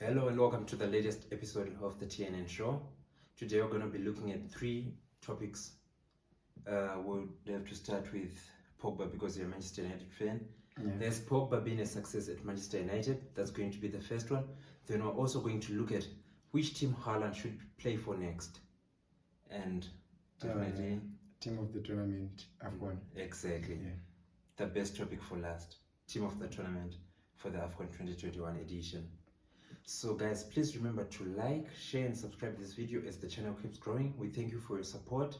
Hello and welcome to the latest episode of the TnN Show. Today we're going to be looking at 3 topics. We'll have to start with Pogba because you're a Manchester United fan. Yeah. There's Pogba being a success at Manchester United. That's going to be the first one. Then we're also going to look at which team Haaland should play for next. And definitely... team of the tournament, AFCON. Exactly. Yeah. The best topic for last. Team of the tournament for the AFCON 2021 edition. So guys, please remember to like, share and subscribe this video as the channel keeps growing. We thank you for your support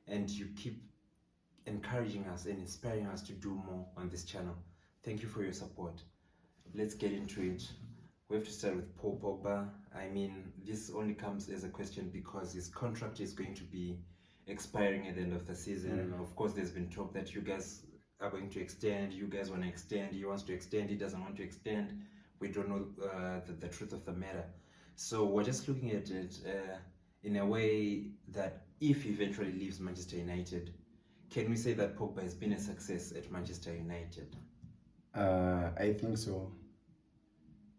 and you keep encouraging us and inspiring us to do more on this channel. Thank you for your support. Let's get into it. We have to start with Paul Pogba. I mean, this only comes as a question because his contract is going to be expiring at the end of the season. Of course, there's been talk that you guys are going to extend, you guys want to extend, he wants to extend, he doesn't want to extend. We don't know the truth of the matter. So we're just looking at it in a way that if he eventually leaves Manchester United, can we say that Pogba has been a success at Manchester United? I think so.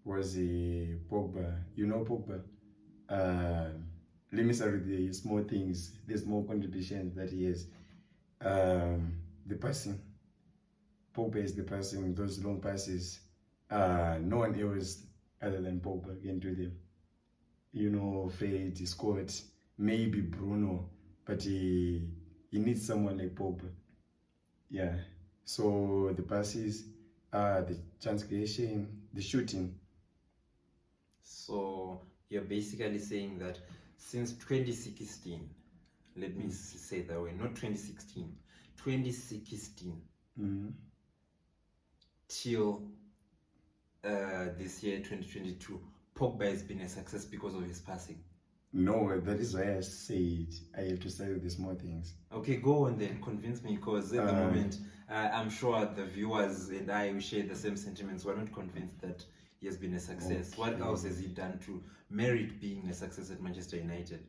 Was the Pogba, Pogba, let me start with the small things, the small contributions that he has. The passing. Pogba is the passing, those long passes. No one else other than Pogba can do them. Fred, Scott, maybe Bruno, but he needs someone like Pogba. Yeah. So the passes, the chance creation, the shooting. So you're basically saying that since 2016, let me say it that way, not 2016, 2016 till this year 2022, Pogba has been a success because of his passing. No, that is why I said I have to start with the small things. Okay, go on then, convince me, because at the moment I'm sure the viewers and I share the same sentiments. We're not convinced that he has been a success. Okay. What else has he done to merit being a success at Manchester United?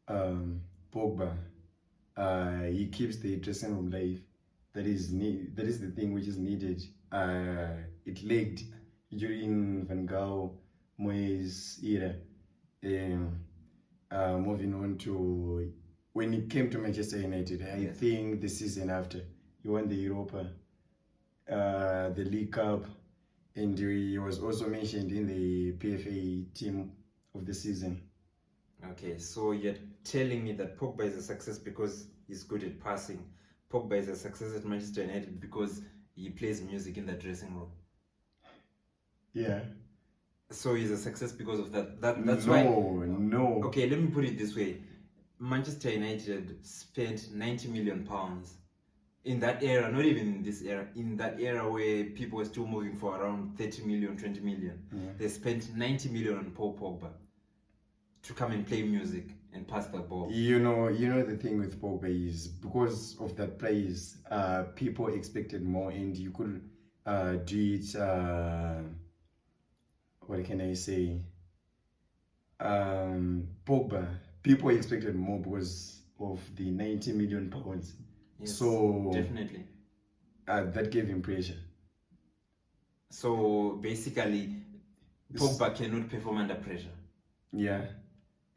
Pogba, he keeps the dressing room live. That is the thing which is needed. It lagged during Van Gaal, Moyes era. Moving on to when he came to Manchester United, I think the season after he won the Europa, the League Cup, and he was also mentioned in the PFA team of the season. Okay, so you're telling me that Pogba is a success because he's good at passing. Pogba is a success at Manchester United because he plays music in the dressing room. Yeah. So he's a success because of that. That's why. No. Okay, let me put it this way. Manchester United spent £90 million in that era, not even in this era, in that era where people were still moving for around 30 million, 20 million. They spent 90 million on Paul Pogba to come and play music and pass the ball. The thing with Pogba is because of that price, people expected more, and you could do it. What can I say? Pogba, people expected more because of the £90 million. Yes, so definitely. That gave him pressure. So basically, Pogba cannot perform under pressure. Yeah.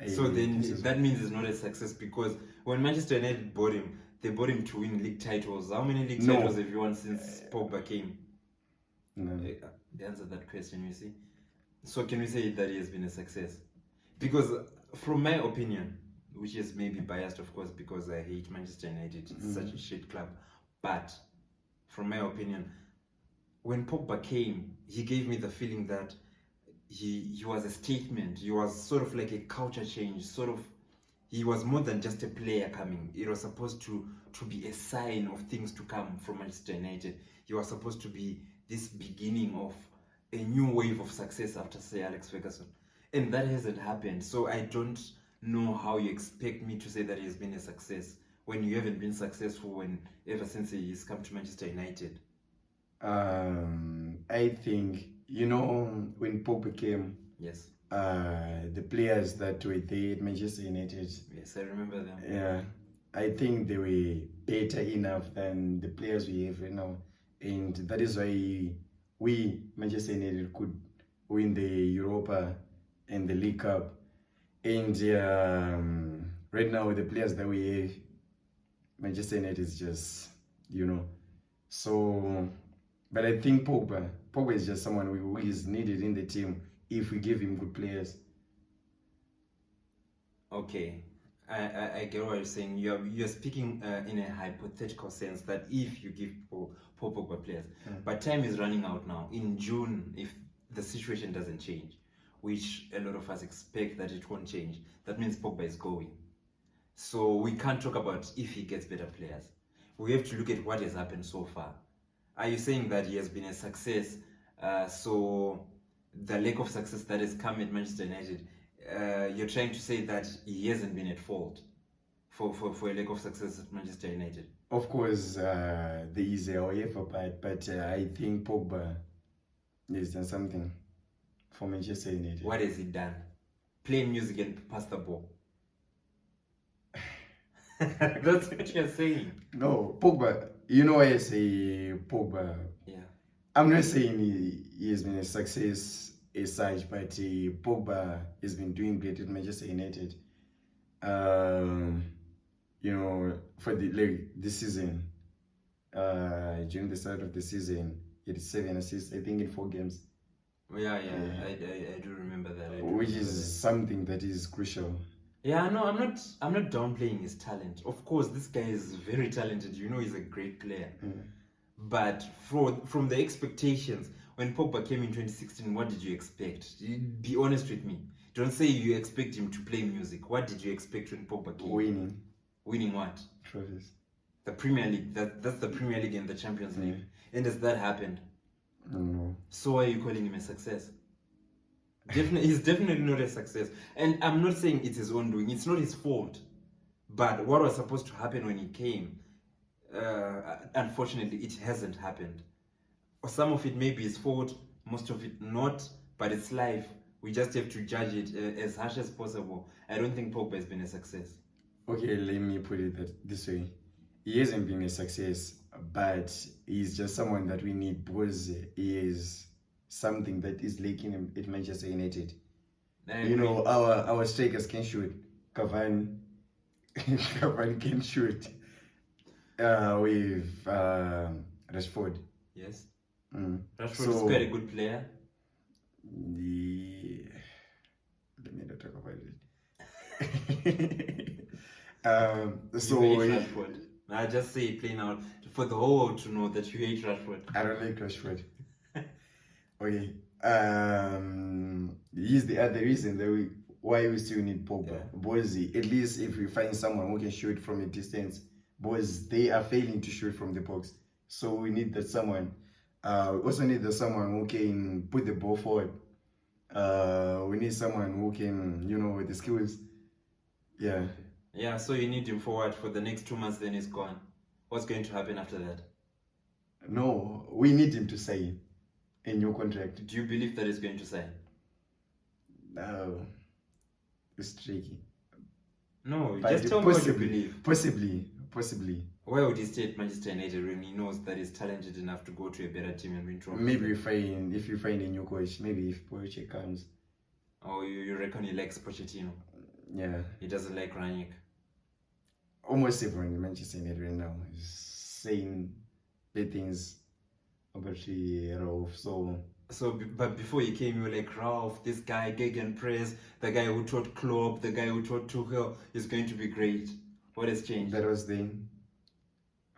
So then that means it's not a success, because when Manchester United bought him, they bought him to win league titles. How many league titles have you won since Pogba came? No. Answer that question, you see. So can we say that he has been a success? Because from my opinion, which is maybe biased of course because I hate Manchester United, it's such a shit club, but from my opinion, when Pogba came, he gave me the feeling that he was a statement. He was sort of like a culture change, he was more than just a player coming. It was supposed to be a sign of things to come from Manchester United. He was supposed to be this beginning of a new wave of success after Sir Alex Ferguson, and that hasn't happened. So I don't know how you expect me to say that he's been a success when you haven't been successful ever since he's come to Manchester United. I think when Pogba came, yes, the players that were there at Manchester United, yes, I remember them. Yeah, I think they were better enough than the players we have right now, and that is why we, Manchester United, could win the Europa in the League Cup. And right now, with the players that we have, Manchester United is just, So, but I think Pogba is just someone who is needed in the team if we give him good players. Okay, I get what you're saying. You're speaking in a hypothetical sense that if you give Paul Pogba players, but time is running out now. In June, if the situation doesn't change, which a lot of us expect that it won't change, that means Pogba is going. So we can't talk about if he gets better players. We have to look at what has happened so far. Are you saying that he has been a success? So the lack of success that has come at Manchester United, you're trying to say that he hasn't been at fault for a lack of success at Manchester United? Of course, there is a however part, but I think Pogba has done something for Manchester United. What has he done? Play music and pass the ball. That's what you're saying. No, Pogba. You know why I say Pogba? Yeah. I'm not saying he has been a success as such, but Pogba has been doing great at Manchester United. For this season, during the start of the season, he had 7 assists, I think, in 4 games. Yeah. I do remember that. Which is something that is crucial. Yeah, no, I'm not downplaying his talent. Of course, this guy is very talented. He's a great player. But from the expectations, when Pogba came in 2016, what did you expect? Be honest with me. Don't say you expect him to play music. What did you expect when Pogba came? Winning. Winning what? Trophies. The Premier League. That's the Premier League and the Champions League. And has that happened? No. So why are you calling him a success? He's definitely not a success. And I'm not saying it's his own doing. It's not his fault. But what was supposed to happen when he came, unfortunately, it hasn't happened. Or some of it may be his fault, most of it not, but it's life. We just have to judge it as harsh as possible. I don't think Pogba has been a success. Okay, let me put it this way. He hasn't been a success, but he's just someone that we need because he is something that is lacking at Manchester United. Our strikers can shoot. Cavani can shoot. With Rashford. Yes. Mm. Rashford is quite a good player. Let me not talk about it. You hate Rashford. I just say it plain out for the whole world to know that you hate Rashford. I don't like Rashford. Okay. He's the other reason that why we still need Pogba. Because at least if we find someone who can shoot from a distance, because they are failing to shoot from the box. So we need that someone. We also need that someone who can put the ball forward. We need someone who can, with the skills. Yeah. Yeah, so you need him forward for the next 2 months, then he's gone. What's going to happen after that? No, we need him to sign a new contract. Do you believe that he's going to sign? No, it's tricky. No, but just tell me what you believe. Possibly. Why would he stay at Manchester United when he knows that he's talented enough to go to a better team and win trophies? Maybe if you find a new coach, maybe if Pochettino comes. Oh, you reckon he likes Pochettino? Yeah. He doesn't like Rangnick? Almost everyone in Manchester United right now is saying bad things about Ralph. But before he came, you were like, Ralph, this guy, Gegenpress, the guy who taught Klopp, the guy who taught Tuchel is going to be great. What has changed? That was then.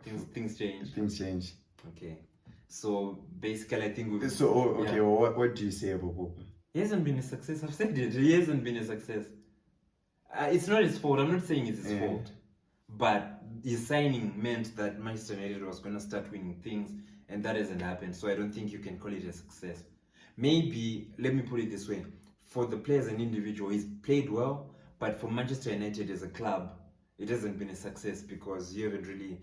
Things change. Things change. Okay. So basically, I think we've. What do you say about Pogba? He hasn't been a success. I've said it. He hasn't been a success. It's not his fault. I'm not saying it's his fault. But his signing meant that Manchester United was going to start winning things, and that hasn't happened. So I don't think you can call it a success. Maybe, let me put it this way. For the player as an individual, he's played well, but for Manchester United as a club, it hasn't been a success because you haven't really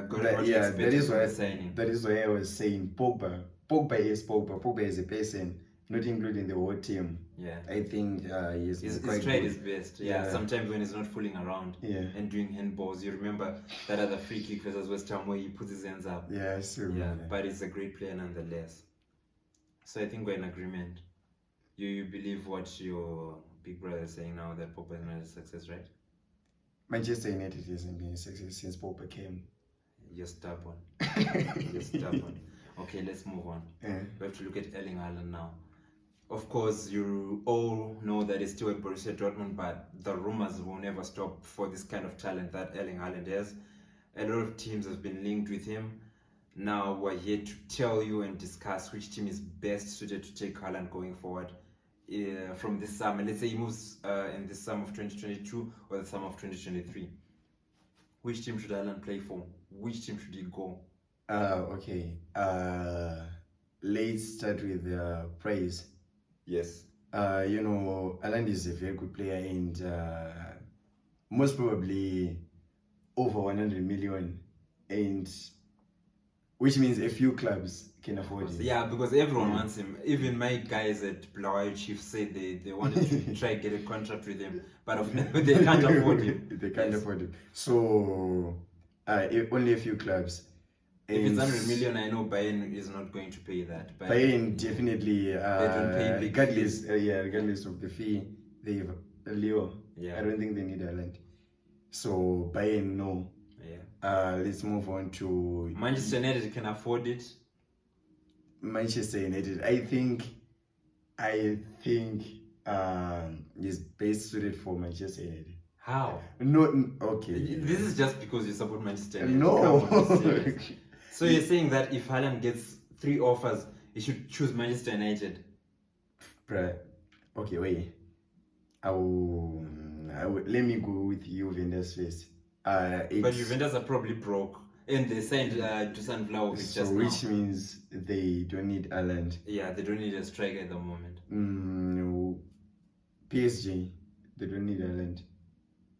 got what you expected from the signing. That is why I was saying Pogba. Pogba is Pogba. Pogba is a person, not including the whole team. Yeah. I think he's tried his best. Yeah. Sometimes when he's not fooling around and doing handballs, you remember that other free kick versus West Ham where he puts his hands up. Yeah, I still remember. But he's a great player nonetheless. So I think we're in agreement. You believe what your big brother is saying now, that Pogba is not a success, right? Manchester United hasn't been a success since Pogba came. You're stubborn. You're stubborn. Okay, let's move on. We have to look at Erling Haaland now. Of course, you all know that he's still at Borussia Dortmund, but the rumors will never stop for this kind of talent that Erling Haaland has. A lot of teams have been linked with him. Now we're here to tell you and discuss which team is best suited to take Haaland going forward from this summer. Let's say he moves in the summer of 2022 or the summer of 2023. Which team should Haaland play for? Which team should he go? Okay. Let's start with praise. Yes. Haaland is a very good player and most probably over 100 million, and which means a few clubs can afford him. Yeah, because everyone wants him. Even my guys at Blaue Chiefs said they wanted to try get a contract with him, but they can't afford him. They can't afford him. So only a few clubs. If it's 100 million, I know Bayern is not going to pay that. Bayern definitely, they don't pay big regardless, regardless of the fee, they have Leo. Yeah. I don't think they need Haaland. So Bayern, no. Yeah. Let's move on to Manchester United. Can afford it. Manchester United. I think is best suited for Manchester United. How? No, okay. This is just because you support Manchester United. No. So you're saying that if Haaland gets 3 offers, he should choose Manchester United? Bruh. Okay, wait. I will, let me go with Juventus first. But Juventus are probably broke, and they signed Dusan Vlahovic just now. So which means they don't need Haaland. Yeah, they don't need a striker at the moment. No. PSG, they don't need Haaland.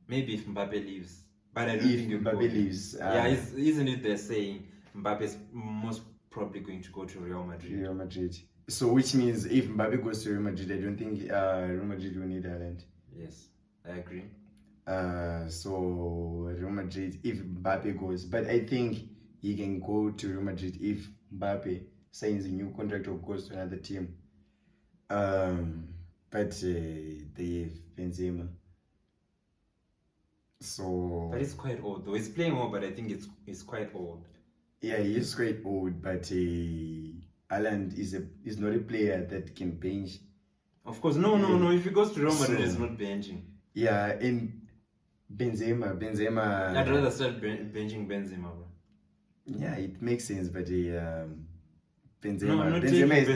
Maybe if Mbappe leaves, but I don't think Mbappe leaves. Yeah, isn't it they're saying Mbappe is most probably going to go to Real Madrid? Real Madrid. So which means if Mbappe goes to Real Madrid, I don't think Real Madrid will need Haaland. Yes, I agree. So Real Madrid, if Mbappe goes, but I think he can go to Real Madrid if Mbappe signs a new contract or goes to another team. But they have Benzema. So. But he's quite old though. He's playing well, but I think it's quite old. Yeah, he's quite old, but Haaland is not a player that can bench. Of course, no. If he goes to Real Madrid, he's not benching. Yeah, and Benzema. I'd rather start benching Benzema, bro. Yeah, it makes sense, but Benzema. No, Benzema is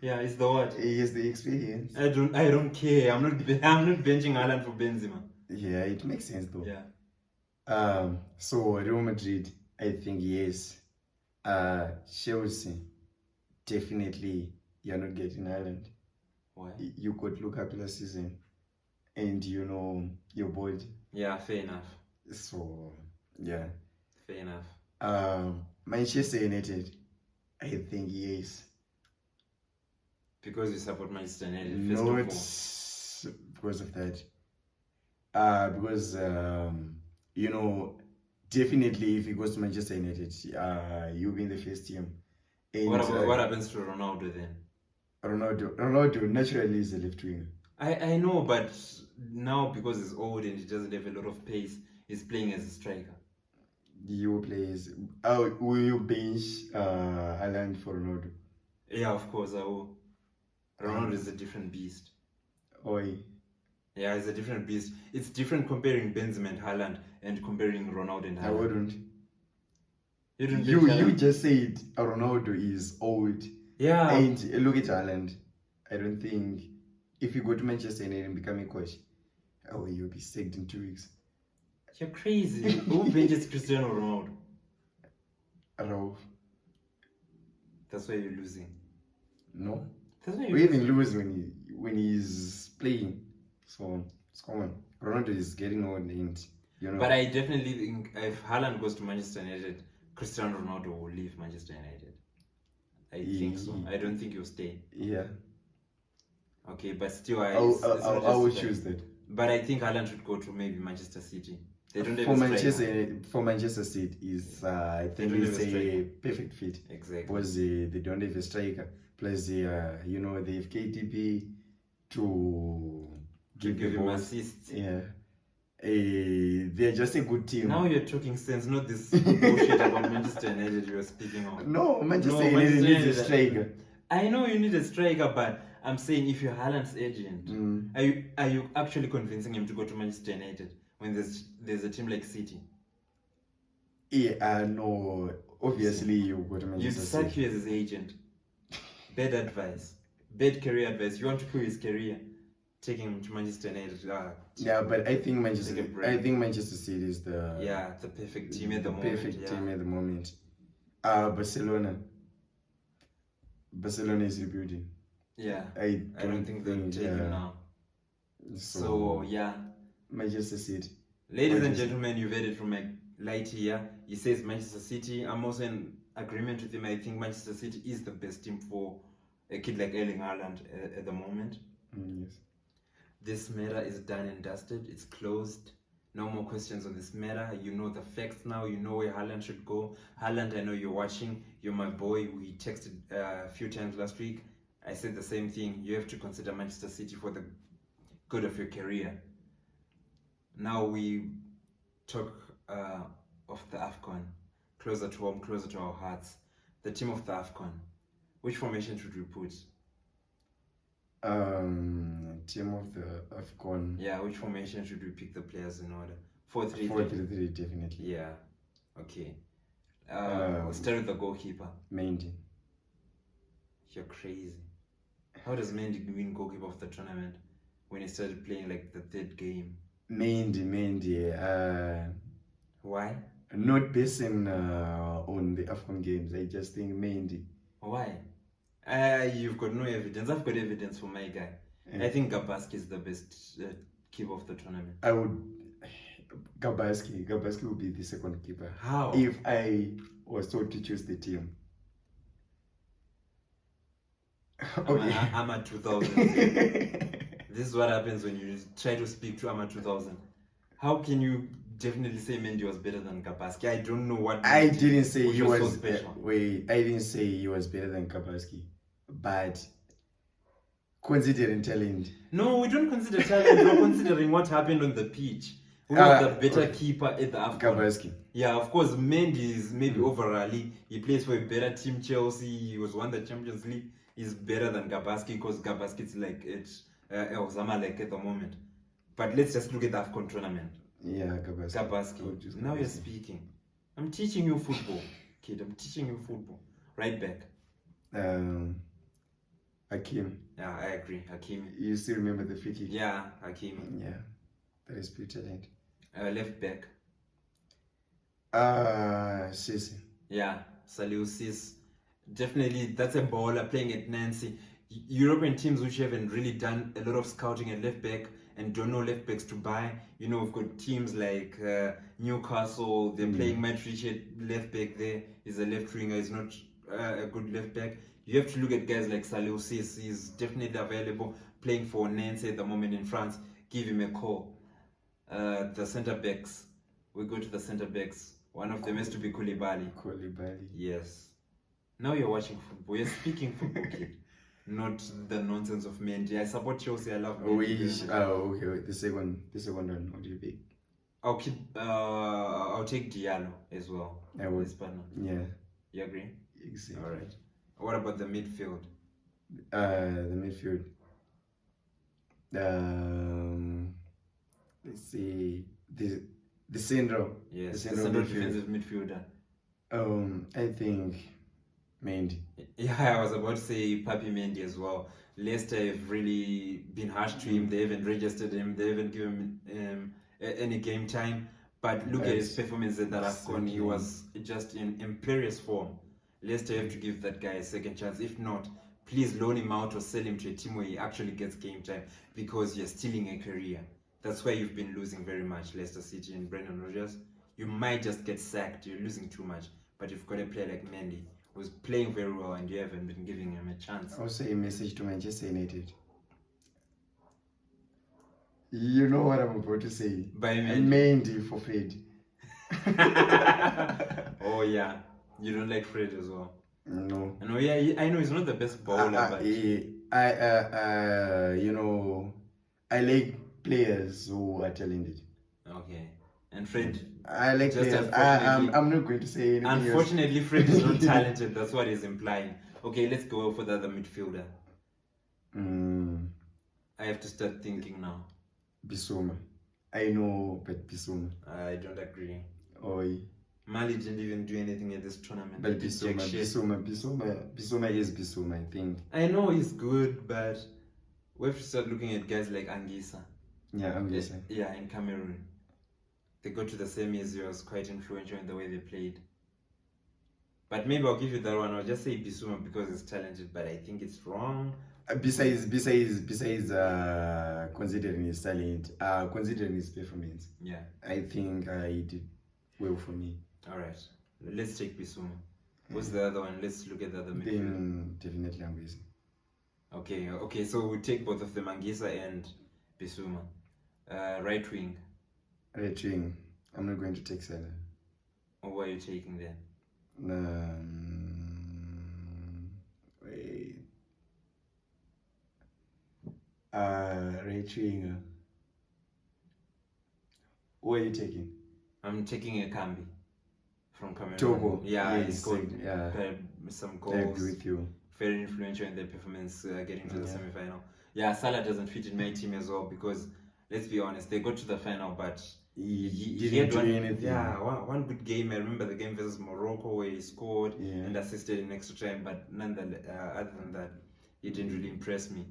it's the what? He has the experience. I don't care. I'm not benching Haaland for Benzema. Yeah, it makes sense though. Yeah. So Real Madrid, I think yes. Chelsea, definitely you're not getting Haaland. Why? You got Lukaku last season, and your board. Yeah, fair enough. So yeah. Fair enough. Manchester United, I think yes. Because you support Manchester United. Not because of that. Because definitely if he goes to Manchester United, you'll be in the first team. And, what happens to Ronaldo then? Ronaldo naturally is a left winger. I know, but now because he's old and he doesn't have a lot of pace, he's playing as a striker. Will you bench Haaland for Ronaldo? Yeah, of course I will. Ronaldo is a different beast. Oi. Yeah, it's a different beast. It's different comparing Benzema and Haaland and comparing Ronaldo and Haaland. I wouldn't. You just said Ronaldo is old. Yeah. And look at Haaland. I don't think if you go to Manchester United and become a coach, you'll be sacked in 2 weeks. You're crazy. Who benches Cristiano Ronaldo? Rauf. That's why you're losing. No. That's why we even lose when he's playing. So it's common. Ronaldo is getting old and But I definitely think if Haaland goes to Manchester United, Cristiano Ronaldo will leave Manchester United. I think so. I don't think he'll stay. Yeah. Okay, but still I will choose that. But I think Haaland should go to maybe Manchester City. They don't have for Manchester City is I think it's a perfect fit. Exactly. Because they don't have a striker. Plus they have KTP to To give the him balls. assists. Yeah. They're just a good team. Now you're talking sense, not this bullshit about Manchester United you were speaking of. No, Manchester United Manchester needs a United- striker. I know you need a striker, but I'm saying if you're Haaland's agent, are you actually convincing him to go to Manchester United when there's a team like City? Yeah, no. Obviously, you go to You'd Manchester sack City. you as his agent. Bad advice. Bad career advice. You want to kill his career. Taking him to Manchester United. Yeah, but I think Take a Manchester. break. I think Manchester City is the The perfect team at the moment. perfect team at the moment. Barcelona. Barcelona is rebuilding. Yeah. I don't think they'll take him now. So yeah. Manchester City. Ladies and gentlemen, you've heard it from my light here. He says Manchester City. I'm also in agreement with him. I think Manchester City is the best team for a kid like Erling Haaland at the moment. Yes. This matter is done and dusted. It's closed. No more questions on this matter. You know the facts now. You know where Haaland should go. Haaland, I know you're watching. You're my boy. We texted a few times last week. I said the same thing. You have to consider Manchester City for the good of your career. Now we talk of the AFCON. Closer to home, closer to our hearts. The team of the AFCON. Which formation should we put? Team of the AFCON. Yeah, which formation should we pick the players in order? 4-3-3. 4-3-3, definitely. Yeah. Okay. We'll start with the goalkeeper. Mendy. You're crazy. How does Mendy win goalkeeper of the tournament when he started playing like the third game? Mendy. Why? Not basing on the AFCON games. I just think Mendy. Why? You've got no evidence. I've got evidence for my guy. I think Gabaski is the best keeper of the tournament. I would. Gabaski would be the second keeper. How? If I was told to choose the team. Okay. I'm at 2000. This is what happens when you try to speak to Ama 2000. How can you definitely say Mendy was better than Gabaski? I don't know what. I didn't say he was so special. wait, I didn't say he was better than Gabaski, but considering talent. No, we don't consider talent. We're considering what happened on the pitch. Who was the better keeper at the AFCON? Gabaski. Yeah, of course, Mendy is maybe overall. He plays for a better team, Chelsea. He was won the Champions League. He's better than Gabaski because Gabaski is like Osama like at the moment. But let's just look at the AFCON tournament. Yeah, Gabaski. Now you're speaking. I'm teaching you football, kid. I'm teaching you football. Right back. Hakim. Yeah, I agree. Hakim. You still remember the free kick? Yeah, Hakim. Yeah, that is pure talent. Left back. Sisi. Yeah, Saliu Sis. Definitely, that's a baller playing at Nancy. European teams which haven't really done a lot of scouting at left back and don't know left backs to buy. You know, we've got teams like Newcastle. They're playing Matt Richard left back there. He's a left winger. He's not a good left back. You have to look at guys like Saliu Sis. He's definitely available, playing for Nancy at the moment in France. Give him a call. The centre backs. We go to the centre backs. One of them has to be Koulibaly. Yes. Now you're watching football. You're speaking football, kid. Not the nonsense of Mendy. I support Chelsea. I love Mendy. Okay. The second one. What do you pick? I'll take Diallo as well. I would. Yeah. You agree? Exactly. All right. What about the midfield? The midfield. Let's see. The central. Yes. The central defensive midfielder. I think Mendy. Yeah, I was about to say Papi Mendy as well. Leicester have really been harsh to him. They haven't registered him. They haven't given him any game time. But look at his performance at that AFCON. He was just in imperious form. Leicester have to give that guy a second chance. If not, please loan him out or sell him to a team where he actually gets game time, because you're stealing a career. That's why you've been losing very much, Leicester City and Brendan Rodgers. You might just get sacked. You're losing too much. But you've got a player like Mendy who's playing very well and you haven't been giving him a chance. Also a message to Manchester United. You know what I'm about to say. By Mendy for Fred. Oh yeah. You don't like Fred as well? No. No, yeah, I know he's not the best bowler, but I like players who are talented. Okay. And Fred, I like just players. unfortunately, I'm not going to say anything unfortunately, Fred is not talented. That's what he's implying. Okay, let's go for the other midfielder. I have to start thinking now. Bissouma. I know, but Bissouma. I don't agree. Oi. Mali didn't even do anything at this tournament. But He did jack shit. Bissouma is Bissouma, I think. I know he's good, but we have to start looking at guys like Angisa. Yeah, Angisa. Yeah, in Cameroon. They got to the semis. He was quite influential in the way they played. But maybe I'll give you that one. I'll just say Bissouma because he's talented, but I think it's wrong. Besides, considering his talent, considering his performance, yeah, I think he did well for me. All right, let's take Bissouma. What's the other one? Let's look at the other midfield. Then definitely Angisa. Okay. So we take both of them, Angisa and Bissouma. Right wing. Right wing. I'm not going to take Salah. Or what are you taking then? Wait. Right wing. What are you taking? I'm taking a Kambi from Cameroon. Togo. Yeah, yes, he scored some goals. I agree with you. Very influential in their performance getting to the semi-final. Yeah, Salah doesn't fit in my team as well because, let's be honest, they got to the final, but he didn't do anything. Yeah, one good game. I remember the game versus Morocco where he scored and assisted in extra time, but nonetheless, other than that, he didn't really impress me.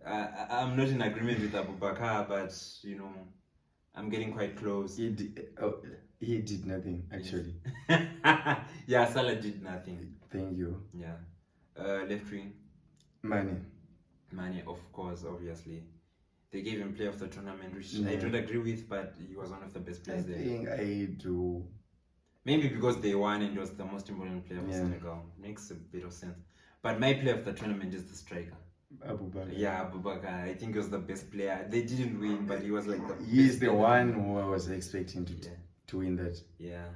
I'm not in agreement with Abubakar, but I'm getting quite close. He did nothing, actually. Yeah, Salah did nothing. Thank you. Yeah. Left wing. Mane, of course, obviously. They gave him player of the tournament, which I don't agree with, but he was one of the best players there. I think I do. Maybe because they won and he was the most important player for Senegal. Makes a bit of sense. But my player of the tournament is the striker. Abubakar. Yeah, Abubakar. I think he was the best player. They didn't win, but he was like the best. He's the one who I was expecting to win that. Yeah.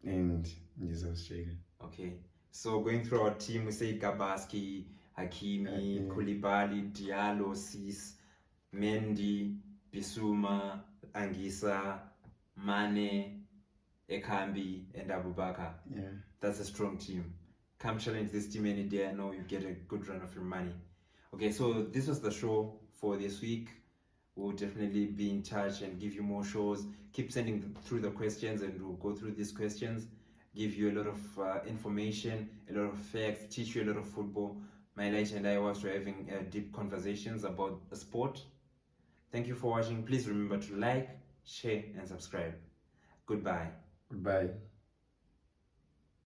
And he's Australian. Okay. So going through our team, we say Gabaski, Hakimi, Koulibaly, Diallo, Sis, Mendy, Bissouma, Angisa, Mane, Ekambi, and Abubakar. Yeah. That's a strong team. Come challenge this team any day. I know you get a good run of your money. Okay, so this was the show for this week. We'll definitely be in touch and give you more shows. Keep sending through the questions and we'll go through these questions, give you a lot of information, a lot of facts, teach you a lot of football. My light and I were having deep conversations about the sport. Thank you for watching. Please remember to like, share, and subscribe. Goodbye. Goodbye.